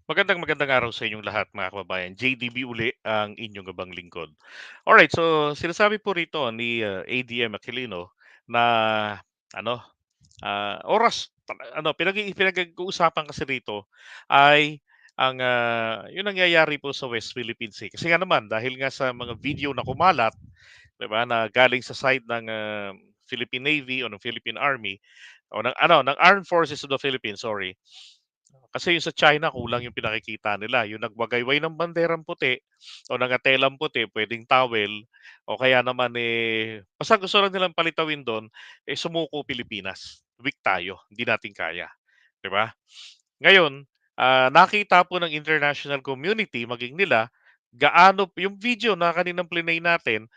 Magandang araw sa inyong lahat mga kababayan. JDB uli ang inyong gabang lingkod. Alright, so sinasabi po rito ni ADM Aquilino na ano, oras pinag-uusapan kasi rito ay ang yung nangyayari po sa West Philippine Sea. Kasi nga naman dahil nga sa mga video na kumalat, 'di ba, na galing sa side ng Philippine Navy o ng Philippine Army o ng Armed Forces of the Philippines, sorry. Kasi yung sa China kulang yung pinakikita nila, yung nagwagayway ng banderang puti o nakatelang puti, puwedeng towel o kaya naman, basta gusto lang nilang palitawin dun, sumuko Pilipinas. Weak tayo, hindi natin kaya, 'di ba? Ngayon, nakita po ng international community maging nila yung video na kaninang plinay natin,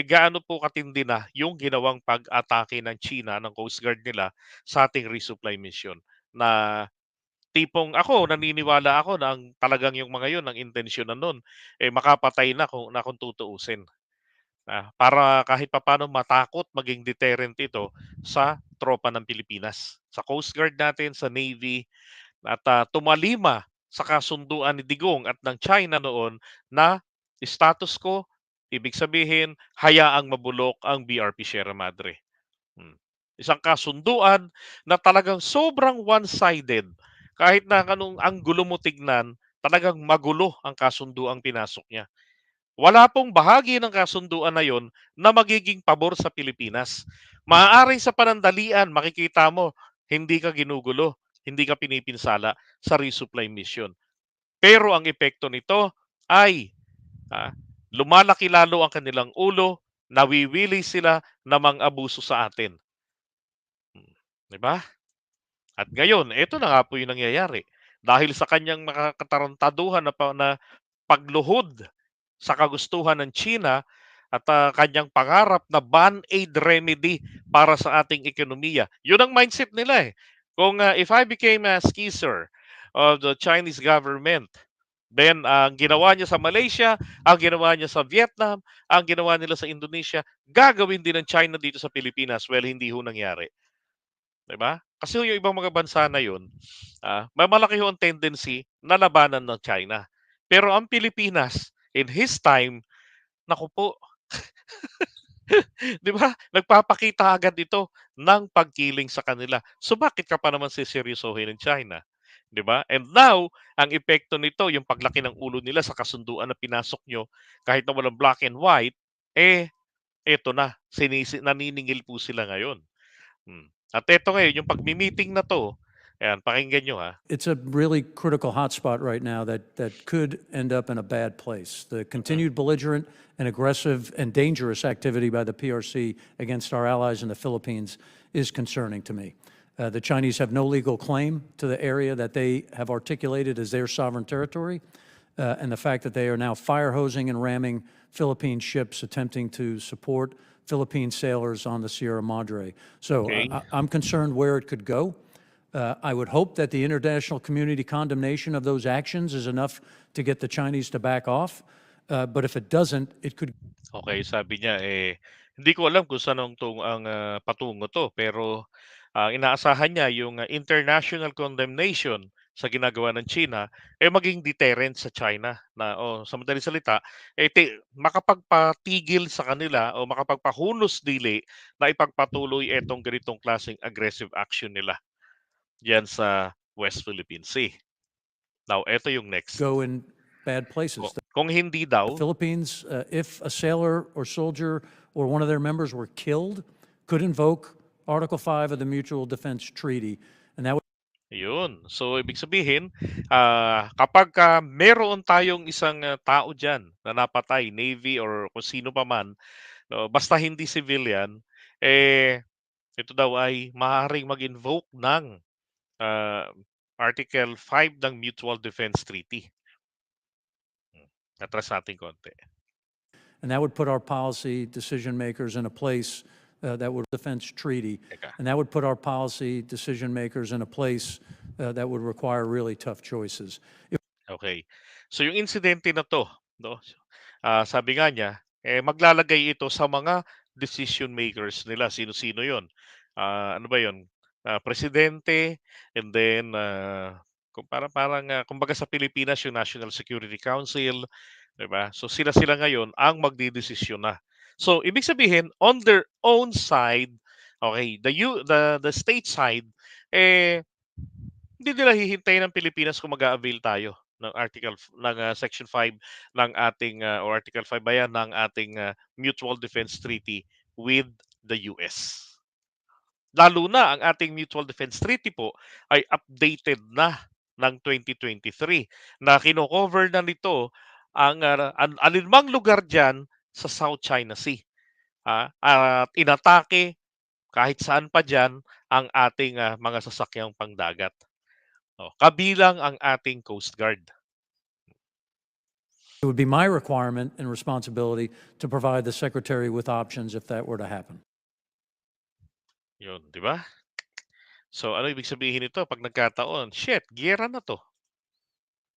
gaano po katindi na yung ginawang pag-atake ng China, ng Coast Guard nila sa ating resupply mission na tipong ako naniniwala ako na talagang yung mga yun ang intensyon na nun, makapatay na kung tutuusin. Para kahit papaano matakot maging deterrent ito sa tropa ng Pilipinas, sa Coast Guard natin, sa Navy at, tumalima sa kasunduan ni Digong at ng China noon na status quo, ibig sabihin hayaang mabulok ang BRP Sierra Madre. Hmm. Isang kasunduan na talagang sobrang one-sided. Kahit na anong anggulo mo tignan, talagang magulo ang kasunduang pinasok niya. Wala pong bahagi ng kasunduan na yon na magiging pabor sa Pilipinas. Maaaring sa panandalian, makikita mo, hindi ka ginugulo, hindi ka pinipinsala sa resupply mission. Pero ang epekto nito ay ah, lumalaki lalo ang kanilang ulo, nawiwili sila na mang-abuso sa atin. 'Di ba? At ngayon, eto na nga po yung nangyayari. Dahil sa kanyang makakatarantaduhan na pagluhod sa kagustuhan ng China at kanyang pangarap na band-aid remedy para sa ating ekonomiya. Yun ang mindset nila eh. Kung if I became a skeezer of the Chinese government, then ang ginawa niya sa Malaysia, ang ginawa niya sa Vietnam, ang ginawa nila sa Indonesia, gagawin din ng China dito sa Pilipinas. Well, hindi ho nangyari. 'Di ba? Kasi yung ibang mga bansa na yun, may malaki ho ang tendency na labanan ng China. Pero ang Pilipinas, in his time, naku po, 'di ba? Nagpapakita agad ito ng pagkiling sa kanila. So bakit ka pa naman seseryosohin ng China? 'Di ba? And now, ang epekto nito, yung paglaki ng ulo nila sa kasunduan na pinasok nyo, kahit na walang black and white, eto na, naniningil po sila ngayon. At eto ngayon, yung pagmi-meeting na 'to, ayan pakinggan niyo, ha. It's a really critical hotspot right now that could end up in a bad place. The Mhm. continued belligerent and aggressive and dangerous activity by the PRC against our allies in the Philippines is concerning to me. The Chinese have no legal claim to the area that they have articulated as their sovereign territory, and the fact that they are now fire hosing and ramming Philippine ships attempting to support Philippine sailors on the Sierra Madre. So Okey. I'm concerned where it could go. I would hope that the international community condemnation of those actions is enough to get the Chinese to back off. But if it doesn't, it could. Okey, sabi niya, hindi ko alam kung saan patungo 'to, pero, inaasahan niya yung international condemnation sa ginagawa ng China, maging deterrent sa China na, sa madaling salita, makapagpatigil sa kanila o makapagpahunos-dili na ipagpatuloy itong ganitong klaseng aggressive action nila diyan sa West Philippine Sea. Now, eto yung next. Go in bad places. Kung hindi The daw, Philippines, if a sailor or soldier or one of their members were killed, could invoke Article 5 of the Mutual Defense Treaty, and that would. yun. So, ibig sabihin, kapagka meron tayong isang, tao diyan na napatay, Navy or kung sino pa man, 'no, basta hindi civilian, eh, ito daw ay maaaring mag-invoke ng, ah, Article 5 ng Mutual Defense Treaty. Atras natin konti. And that would put our policy decision makers in a place that would defense treaty, Teka. and that would put our policy decision makers in a place that would require really tough choices. Okay. So yung insidente na 'to, 'no, sabi nga niya, maglalagay ito sa mga decision makers nila. Sino-sino yon? Ano ba yon? Presidente and then, Kumbaga sa Pilipinas yung National Security Council, 'di ba? So sila-sila ngayon ang magdedesisyon na. So ibig sabihin on their own side, okay, the state side, eh hindi nila hihintayin ng Pilipinas kung mag-a-avail tayo ng Section 5 ng ating or Article 5 ba yan ng ating Mutual Defense Treaty with the US. Lalo na ang ating Mutual Defense Treaty po ay updated na ng 2023 na kino-cover na nito ang alinmang lugar diyan sa South China Sea. At inatake kahit saan pa diyan ang ating mga sasakyang pangdagat. Kabilang ang ating Coast Guard. It would be my requirement and responsibility to provide the Secretary with options if that were to happen. Yun, di ba? So ano ibig sabihin nito pag nagkataon? Shit, giyera na to.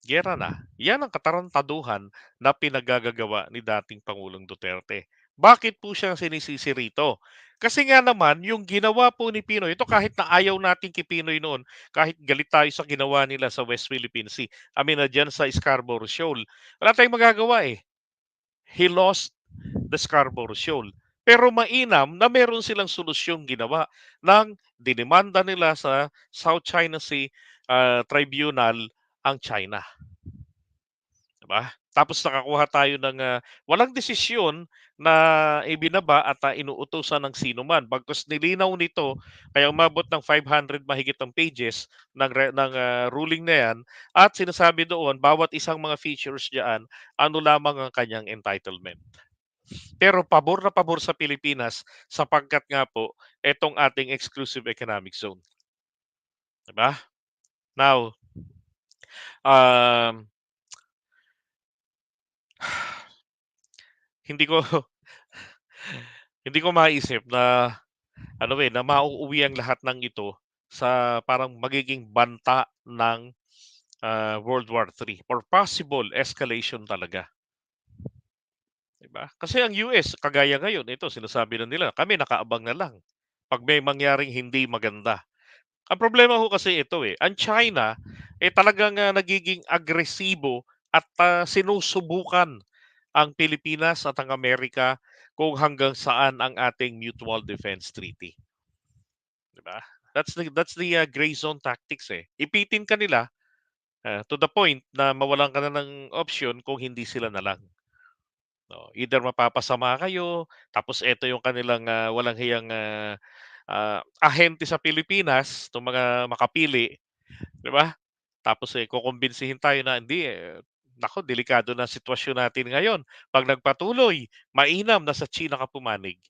Giyera na. Yan ang katarantaduhan na pinagagagawa ni dating Pangulong Duterte. Bakit po siya sinisisi rito? Kasi nga naman, yung ginawa po ni Pinoy, ito kahit na ayaw natin kay Pinoy noon, kahit galit tayo sa ginawa nila sa West Philippine Sea, dyan sa Scarborough Shoal, wala tayong magagawa eh. He lost the Scarborough Shoal. Pero mainam na meron silang solusyon ginawa ng dinimanda nila sa South China Sea Tribunal ang China. Diba? Tapos nakakuha tayo ng walang desisyon na ibinaba at inuutosan ng sino man. Bagkus nilinaw nito, kaya umabot ng 500 mahigit ang pages ng ruling na yan. At sinasabi doon, bawat isang mga features diyan, ano lamang ang kanyang entitlement. Pero pabor na pabor sa Pilipinas sapagkat nga po, itong ating exclusive economic zone. Diba? Now, um, hindi ko hindi ko maisip na na mauuwi ang lahat ng ito sa parang magiging banta ng World War III or possible escalation talaga. Diba? Kasi ang US, kagaya ngayon, ito sinasabi na nila, kami nakaabang na lang pag may mangyaring hindi maganda. Ang problema ho kasi ito ang China talagang nagiging agresibo at sinusubukan ang Pilipinas at ang Amerika kung hanggang saan ang ating Mutual Defense Treaty. Diba? That's the gray zone tactics Ipitin ka nila to the point na mawalan ka na ng option kung hindi sila na lang. No, either mapapasama kayo, tapos ito yung kanilang walang hiyang ahente sa Pilipinas, itong mga makapili, di ba? Tapos kukumbinsihin tayo na hindi nako, delikado na sitwasyon natin ngayon. Pag nagpatuloy, mainam na sa China ka pumanig.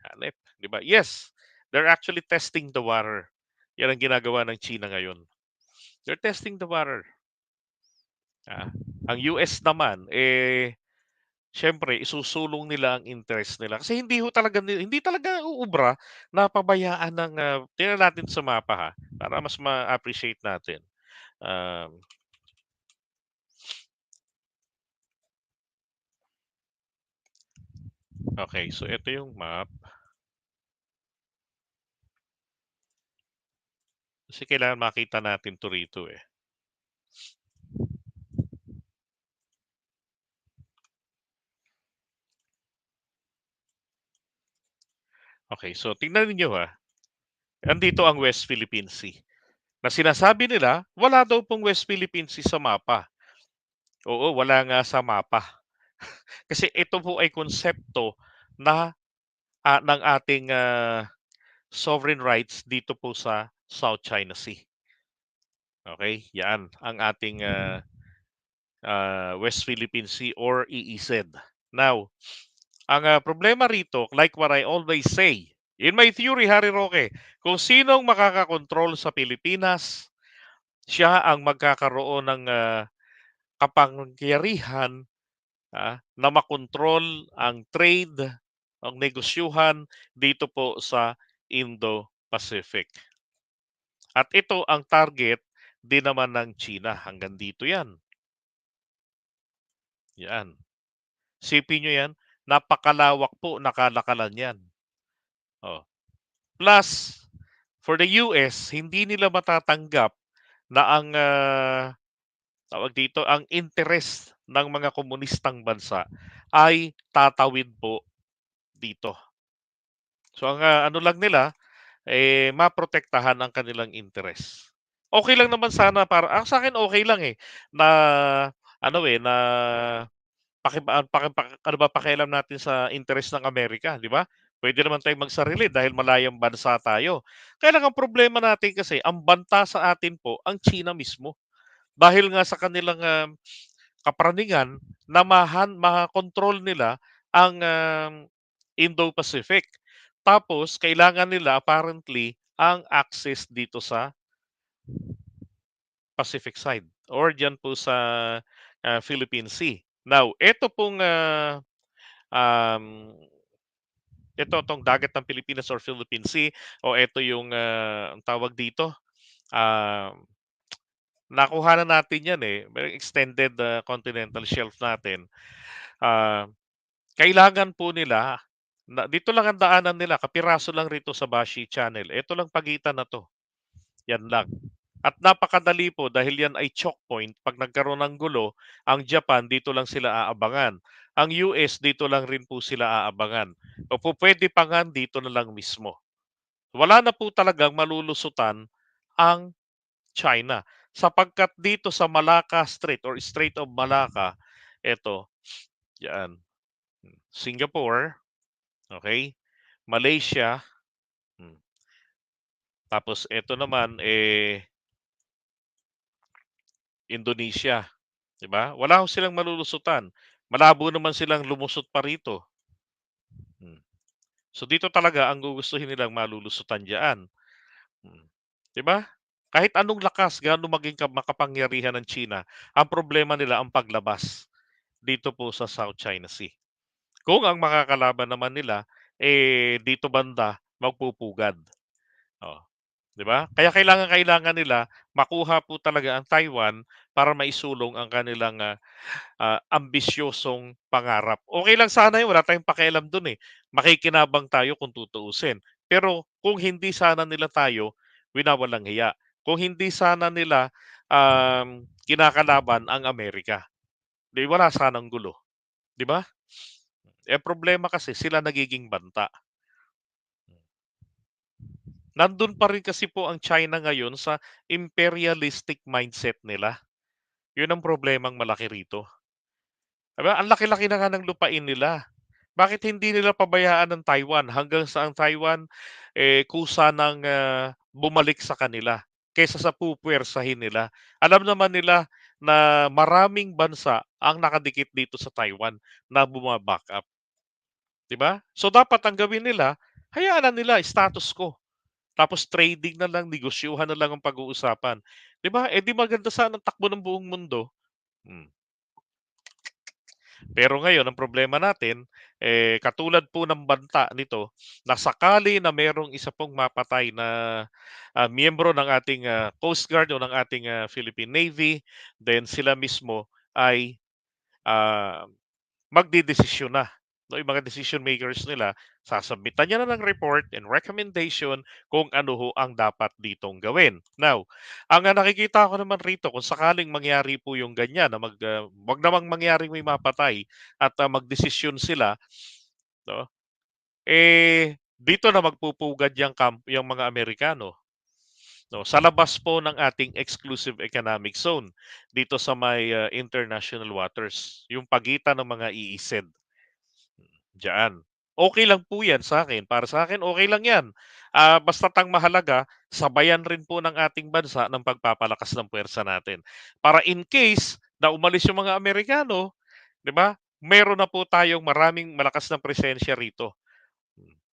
Hanep, di ba? Yes, they're actually testing the water. Yan ang ginagawa ng China ngayon. They're testing the water. Ang US naman, siyempre isusulong nila ang interest nila. Kasi hindi talaga uubra na pabayaan ng, tingnan natin sa mapa para mas ma-appreciate natin. Um, okay, so ito yung map. Kasi kailangan makita natin to rito Okay, so tingnan niyo Andito ang West Philippine Sea. Na sinasabi nila, wala daw pong West Philippine Sea sa mapa. Oo, wala nga sa mapa. Kasi ito po ay konsepto na ng ating sovereign rights dito po sa South China Sea. Okay, yan ang ating West Philippine Sea or EEZ. Now, ang problema rito, like what I always say, in my theory, Harry Roque, kung sinong makakakontrol sa Pilipinas, siya ang magkakaroon ng kapangyarihan na makontrol ang trade, ang negosyuhan dito po sa Indo-Pacific. At ito ang target din naman ng China. Hanggang dito yan. Yan. Sipin nyo yan, napakalawak po nakalakalan yan. Oh. Plus, for the US, hindi nila matatanggap na ang tawag dito, ang interes ng mga komunistang bansa ay tatawid po dito. So ang ano lang nila, maprotektahan ang kanilang interes. Okay lang naman sana para sa akin okay lang, na ano, na ano ba pakialam natin sa interes ng Amerika, 'di ba? Puwede naman tayong magsarili dahil malayong bansa tayo. Kaya lang ang problema natin kasi ang banta sa atin po ang China mismo. Dahil nga sa kanilang, kapraningan na makontrol nila ang, Indo-Pacific. Tapos kailangan nila apparently ang access dito sa Pacific side or diyan po sa, Philippine Sea. Now, eto pong, um, eto 'tong dagat ng Pilipinas or Philippine Sea o eto yung, ang tawag dito, um, nakuhanan natin 'yan, may extended, continental shelf natin. Ah, Kailangan po nila na dito lang ang daanan nila, kapiraso lang rito sa Bashi Channel. Eto lang pagitan na 'to, 'yan lang. At napakadali po dahil 'yan ay choke point. 'Pag nagkaroon ng gulo, ang Japan dito lang sila aabangan. Ang US dito lang rin po sila aabangan. O pupuwede pa nga dito na lang mismo. Wala na po talagang malulusutan ang China. Sapagkat dito sa Malacca Strait or Strait of Malacca, eto, 'yan, Singapore, okay, Malaysia, hmm, tapos eto naman, Indonesia, 'di ba? Wala ho silang malulusutan. Malabo naman silang lumusot pa rito. Hmm. So dito talaga ang gugustuhin nilang malulusutan diyaan. Hmm. 'Di ba? Kahit anong lakas, gaano maging makapangyarihan ng China, ang problema nila ang paglabas dito po sa South China Sea. Kung ang makakalaban naman nila, dito banda magpupugad. Oh, 'di ba? Kaya kailangan nila makuha po talaga ang Taiwan para maisulong ang kanilang, ambisyosong pangarap. Okay lang sana 'yun, wala tayong pakialam dun, makikinabang tayo kung tutuusin. Pero kung hindi sana nila tayo winawalang hiya, kung hindi sana nila, kinakalaban ang Amerika, 'di wala sanang gulo, 'di ba? Problema kasi sila nagiging banta. Nandun pa rin kasi po ang China ngayon sa imperialistic mindset nila. 'Yun ang problemang malaki rito. 'Di ba, ang laki-laki na nga ng lupain nila. Bakit hindi nila pabayaan ang Taiwan hanggang sa ang Taiwan, kusa ng, bumalik sa kanila kaysa sa pupuwersahin nila. Alam naman nila na maraming bansa ang nakadikit dito sa Taiwan na buma-back up, 'di ba? So, dapat ang gawin nila, hayaan na nila status quo. Tapos trading na lang, negosyuhan na lang ang pag-uusapan, 'di ba? 'Di maganda sana ang takbo ng buong mundo. Hmm. Pero ngayon ang problema natin, katulad po ng banta nito na sakali na merong isa pong mapatay na, miyembro ng ating, Coast Guard o ng ating, Philippine Navy, then sila mismo ay, ah magdedesisyon na, 'no, yung mga decision makers nila, sasubmitan niya na ng report and recommendation kung ano ho ang dapat ditong gawin. Now, ang, nakikita ko naman rito kung sakaling mangyari po yung ganyan na 'wag namang mangyaring may mapatay at, magdesisyon sila, 'no, dito na magpupugad yang mga Amerikano, 'no, sa labas po ng ating exclusive economic zone, dito sa may, international waters, yung pagitan ng mga EEZ. Diyaan. Okey lang po 'yan sa'kin, para sa'kin okey lang 'yan. Basta't ang mahalaga sabayan rin po ng ating bansa ng pagpapalakas ng puwersa natin. Para in case na umalis yung mga Amerikano, 'di ba, meron na po tayong maraming malakas na presensya rito,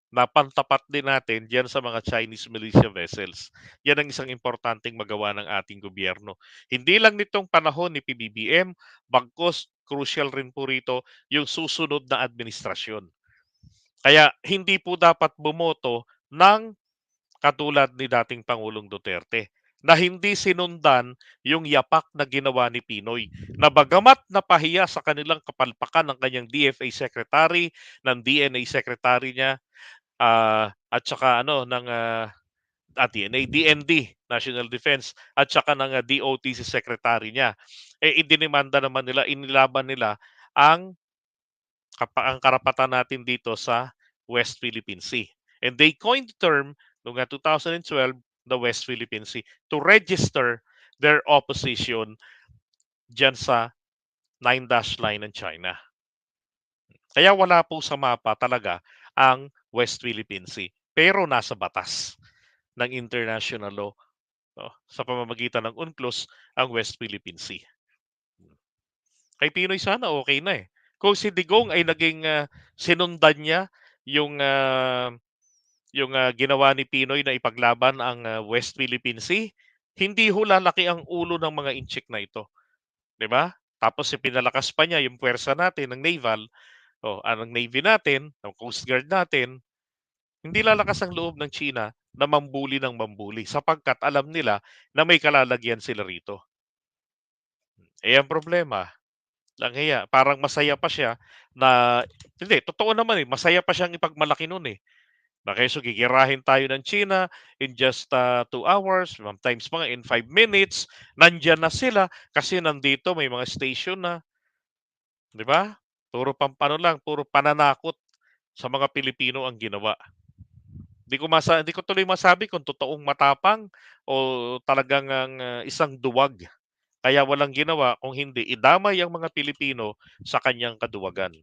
na pantapat din natin diyan sa mga Chinese militia vessels. 'Yan ang isang importanteng magawa ng ating gobyerno. Hindi lang nitong panahon ni PBBM, bagkus crucial rin po rito yung susunod na administrasyon. Kaya hindi po dapat bumoto ng katulad ni dating Pangulong Duterte na hindi sinundan yung yapak na ginawa ni Pinoy na bagamat napahiya sa kanilang kapalpakan ng kanyang DFA secretary, ng DNA secretary niya, at saka ano ng, DND National Defense, at saka ng DOTC secretary niya. Idinimanda naman nila, inilaban nila ang ang karapatan natin dito sa West Philippine Sea. And they coined the term noong 2012, the West Philippine Sea, to register their opposition dyan sa Nine Dash Line ng China. Kaya wala po sa mapa talaga ang West Philippine Sea. Pero nasa batas ng international law, no, sa pamamagitan ng UNCLOS ang West Philippine Sea. Kay Pinoy sana okay na eh. Kung si Digong ay naging sinundan niya yung ginawa ni Pinoy na ipaglaban ang West Philippine Sea, hindi ho lalaki ang ulo ng mga inchik na ito, 'di ba? Tapos ipinalakas pa niya yung puwersa natin ng naval, ng Navy natin, ng Coast Guard natin. Hindi lalakas ang loob ng China na mambuli ng mambuli sapagkat alam nila na may kalalagyan sila rito. Ang problema, langhiya, parang masaya pa siya na hindi, totoo naman, masaya pa siyang ipagmalaki no'n, eh. Na kesyo gigirahin tayo ng China in just 2 hours, sometimes mga in 5 minutes, nandiyan na sila kasi nandito may mga station na, 'di ba? Puro pananakot sa mga Pilipino ang ginawa. Di ko tuloy masabi kung totoong matapang o talagang isang duwag. Kaya walang ginawa kung hindi idamay ang mga Pilipino sa kanyang kaduwagan.